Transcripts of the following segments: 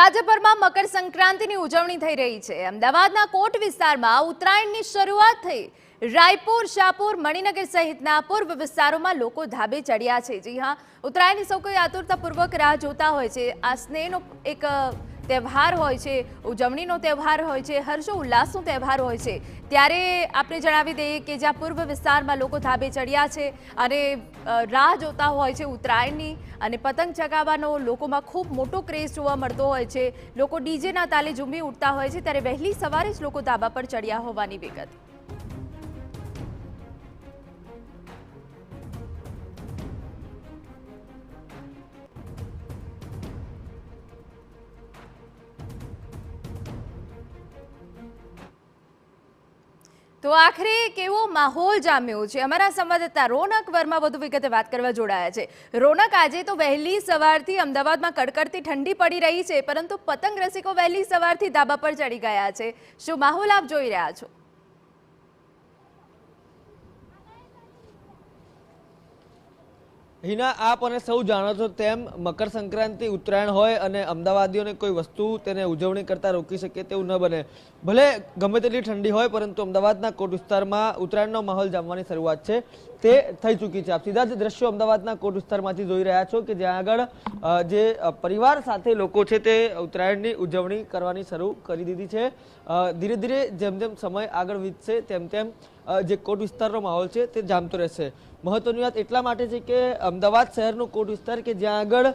રાજ્યભરમાં મકર સંક્રાંતિની ઉજવણી થઈ રહી છે। અમદાવાદના કોટ વિસ્તારમાં ઉત્તરાયણની શરૂઆત થઈ। રાયપુર, શાહપુર, મણિનગર સહિતના પૂર્વ વિસ્તારોમાં લોકો ધાબે ચડ્યા છે। જી હા, ઉત્તરાયણની સૌ કોઈ આતુરતાપૂર્વક રાહ જોતા હોય છે। આ સ્નેહનો એક તહેવાર હોય છે, ઉજવણીનો તહેવાર હોય છે, હર્ષો ઉલ્લાસનો તહેવાર હોય છે। ત્યારે આપણે જણાવી દઈએ કે જ્યાં પૂર્વ વિસ્તારમાં લોકો ધાબે ચડ્યા છે અને રાહ જોતા હોય છે ઉત્તરાયણની, અને પતંગ ચગાવવાનો લોકોમાં ખૂબ મોટો ક્રેઝ જોવા મળતો હોય છે। લોકો ડીજેના તાલે ઝૂમી ઉઠતા હોય છે, ત્યારે વહેલી સવારે જ લોકો ધાબા પર ચડ્યા હોવાની વિગત। તો આખરે કેવો માહોલ જામ્યો છે, અમારા સંવાદદાતા રોનક વર્મા વધુ વિગતે વાત કરવા જોડાયા છે। રોનક, આજે તો વહેલી સવારથી અમદાવાદમાં કડકડતી ઠંડી પડી રહી છે, પરંતુ પતંગ રસિકો વહેલી સવારથી ધાબા પર ચડી ગયા છે। શું માહોલ આપ જોઈ રહ્યા છો? હિના, આપ અને સૌ જાણો છો તેમ મકર સંક્રાંતિ ઉત્તરાયણ હોય અને અમદાવાદીઓને કોઈ વસ્તુ તેને ઉજવણી કરતા રોકી શકે તેવું ન બને। ભલે ગમે તેટલી ઠંડી હોય, પરંતુ અમદાવાદના કોટ વિસ્તારમાં ઉત્તરાયણનો માહોલ જામવાની શરૂઆત છે તે થઈ ચૂકી છે। આપ સીધા જ દ્રશ્યો અમદાવાદના કોટ વિસ્તારમાંથી જોઈ રહ્યા છો કે જ્યાં આગળ જે પરિવાર સાથે લોકો છે તે ઉત્તરાયણની ઉજવણી કરવાની શરૂ કરી દીધી છે। ધીરે ધીરે જેમ જેમ સમય આગળ વીતશે તેમ તેમ જે કોટ વિસ્તારનો માહોલ છે તે જામતો રહેશે। મહત્વની વાત એટલા માટે છે કે અમદાવાદ શહેરનો કોટ વિસ્તાર કે જ્યાં આગળ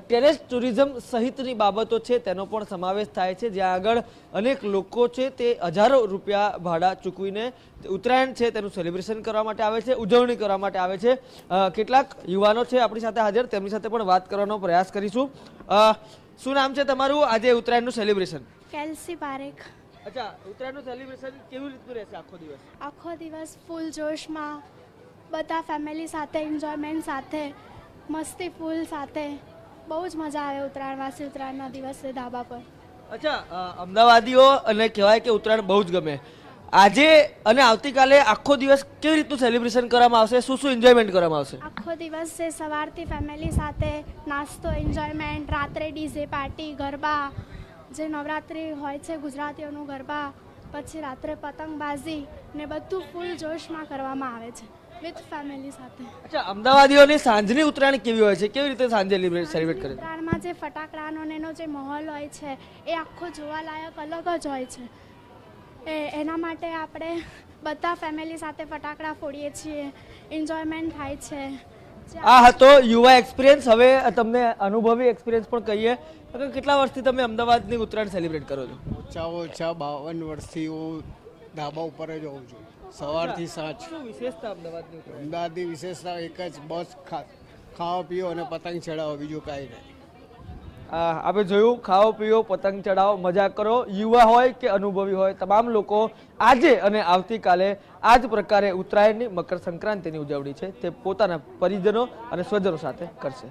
ટેરેસ ટુરિઝમ સહિતની બાબતો છે તેનો પણ સમાવેશ થાય છે, જ્યાં આગળ અનેક લોકો છે તે હજારો રૂપિયા ભાડા ચૂકવીને ઉત્તરાયણ છે તેનું સેલિબ્રેશન કરવા માટે આવે છે, ઉજવણી કરવા માટે આવે છે। કેટલાક યુવાનો છે આપણી સાથે હાજર, તેમની સાથે પણ વાત કરવાનો પ્રયાસ કરીશું। શું નામ છે તમારું? આજે ઉત્તરાયણનું સેલિબ્રેશન? કેલ્સી પારેખ। અચ્છા, ઉત્તરાયણનું સેલિબ્રેશન કેવી રીતનું રહેશે આખો દિવસ? આખો દિવસ ફૂલ જોશમાં, બધા ફેમિલી સાથે, એન્જોયમેન્ટ સાથે, મસ્તી ફૂલ સાથે, બહુ જ મજા આવે ઉત્તરાયણવાસી ઉત્તરાયણના દિવસે ધાબા પર। અચ્છા, અમદાવાદીઓ અને કહેવાય કે ઉત્તરાયણ બહુ જ ગમે। આજે અને આવતીકાલે આખો દિવસ કેવી રીતનું સેલિબ્રેશન કરવામાં આવશે? શું શું એન્જોયમેન્ટ કરવામાં આવશે? આખો દિવસ છે સવારથી ફેમિલી સાથે નાસ્તો, એન્જોયમેન્ટ, રાત્રે ડીજે પાર્ટી, ગરબા, જે નવરાત્રિ હોય છે ગુજરાતીઓનું ગરબા, પછી રાત્રે પતંગબાજી ને બધું ફૂલ જોશમાં કરવામાં આવે છે વિથ ફેમિલી સાથે। અચ્છા, અમદાવાદીઓની સાંજની ઉત્તરાયણ કેવી હોય છે? કેવી રીતે સાંજે સેલિબ્રેટ કરે? ઉત્તરાયણમાં જે ફટાકડાનો એનો જે માહોલ હોય છે એ આખો જોવાલાયક અલગ જ હોય છે। એના માટે આપણે બધા ફેમિલી સાથે ફટાકડા ફોડીએ છીએ, એન્જોયમેન્ટ થાય છે। આ હતો યુવા એક્સપિરિયન્સ। હવે તમને અનુભવી એક્સપિરિયન્સ પણ કહીએ। કેટલા વર્ષથી તમે અમદાવાદની ઉત્તરાયણ સેલિબ્રેટ કરો છો? ઓછામાં ઓછા 52 વર્ષથી હું ધાબા ઉપર જ હોઉં છું, સવારથી સાંજ। શું વિશેષતા અમદાવાદની? અમદાવાદની વિશેષતા એક જ, બસ ખાઓ પીઓ અને પતંગ ચડાવો, બીજું કાંઈ નહીં। આપણે જોયું, ખાઓ પીઓ, પતંગ ચડાવો, મજા કરો। યુવા હોય કે અનુભવી હોય, તમામ લોકો આજે અને આવતીકાલે આ જ પ્રકારે ઉત્તરાયણની, મકર સંક્રાંતિની ઉજવણી છે તે પોતાના પરિજનો અને સ્વજનો સાથે કરશે।